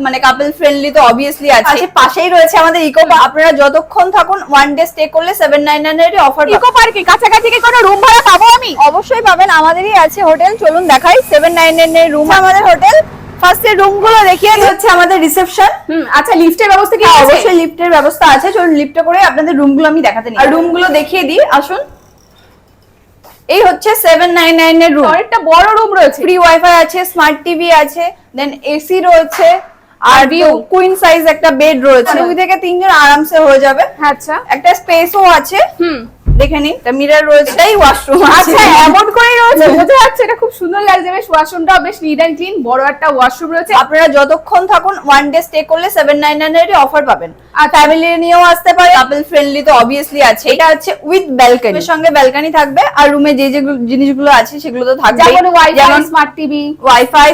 মানে কাপল ফ্রেন্ডলি তো অবভিয়াসলি আছে। পাশেই রয়েছে আমাদের ইকো পার্ক। আপনারা যতক্ষণ থাকুন ওয়ান ডে স্টে করলে 799 এর অফার। ইকো পার্কে কাছাকাছি কি কোনো রুম ভাড়া পাবো আমি? অবশ্যই পাবেন, আমাদেরই আছে হোটেল। চলুন দেখাই 799 এর রুম আমাদের হোটেল। ফার্স্টে রুম গুলো দেখিয়ে হচ্ছে আমাদের রিসেপশন। আচ্ছা, লিফটের ব্যবস্থা কি আছে? অবশ্যই লিফটের ব্যবস্থা আছে। চলুন লিফটে করে আপনাদের রুম গুলো আমি দেখাতে নিই। আর রুম গুলো দেখিয়ে দিই, আসুন। এই হচ্ছে 799 এর রুম। অনেকটা বড় রুম রয়েছে, ফ্রি ওয়াইফাই আছে, স্মার্ট টিভি আছে, দেন এসি রয়েছে, আর ভিউ কুইন সাইজ একটা বেড রয়েছে। 2 থেকে 3 জন আরামসে হয়ে যাবে। আচ্ছা, একটা স্পেসও আছে, দেখে নিন। একটা মিরর রয়েছে, এটাই ওয়াশরুম আছে। আচ্ছা, এমন করেই রয়েছে, বোঝা যাচ্ছে এটা খুব সুন্দর লাগছে। বেশ ওয়াশরুমটাও বেশ নিট এন্ড ক্লিন, বড় একটা ওয়াশরুম রয়েছে। আপনারা যতক্ষণ থাকুন ওয়ান ডে স্টে করলে 799 এর অফার পাবেন। আর ফ্যামিলি নিয়েও আসতে পারে, কাপল ফ্রেন্ডলি তো অবভিয়াসলি আছে। এটা হচ্ছে উইথ ব্যালকনি, এর সঙ্গে ব্যালকনি থাকবে। আর রুমে যে যে জিনিসগুলো আছে সেগুলো তো থাকবে, যেমন wifi, smart TV,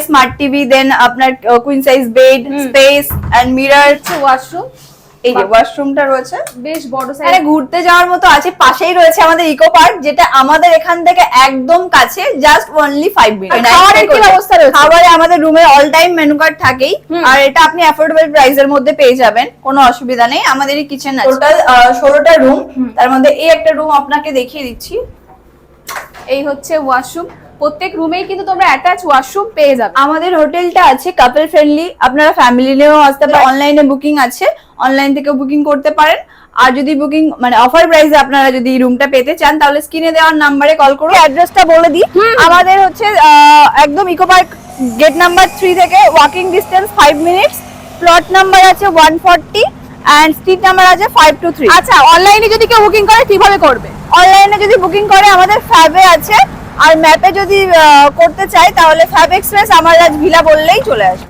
smart TV, then আপনার queen size bed, space and mirror. Washroom, এই যে ওয়াশরুমটা রয়েছে বেশ বড় সাইজ। এখানে ঘুরতে যাওয়ার মতো আছে। পাশেই রয়েছে আমাদের ইকো পার্ক, যেটা আমাদের এখান থেকে একদম কাছে, জাস্ট অনলি 5 মিনিট। খাবারের কি ব্যবস্থা রয়েছে? খাবারে আমাদের রুমে অল টাইম মেনু কার্ড থাকেই, আর এটা আপনি অ্যাফোর্ডেবল প্রাইসের মধ্যে পেয়ে যাবেন, কোনো অসুবিধা নেই। আমাদেরই কিচেন আছে। টোটাল 16টা রুম, তার মধ্যে এই একটা রুম আপনাকে দেখিয়ে দিচ্ছি। এই হচ্ছে ওয়াশরুম। প্রত্যেক রুমেই কিন্তু তোমরা অ্যাটাচ ওয়াশরুম পেয়ে যাবে। আমাদের হোটেলটা আছে কাপল ফ্রেন্ডলি, আপনারা ফ্যামিলি নিয়েও আসতে পারেন। অনলাইনে বুকিং আছে, অনলাইন থেকে বুকিং করতে পারেন। আর যদি বুকিং মানে অফার প্রাইসে আপনারা যদি রুমটা পেতে চান, তাহলে স্ক্রিনে দেওয়ার নাম্বারে কল করুন। অ্যাড্রেসটা বলে দিই, আমাদের হচ্ছে একদম ইকো পার্ক গেট নাম্বার 3 থেকে walking distance 5 minutes. Plot number আছে 140 এন্ড স্ট্রিট নাম্বার আছে 523। আচ্ছা, অনলাইনে যদি কেউ বুকিং করে কিভাবে করবে? অনলাইনে যদি বুকিং করে আমাদের ফ্যাবে আছে, আর ম্যাপে যদি করতে চাই তাহলে ফ্যাব এক্সপ্রেস আমার রাজ ভিলা বললেই চলে আসবে।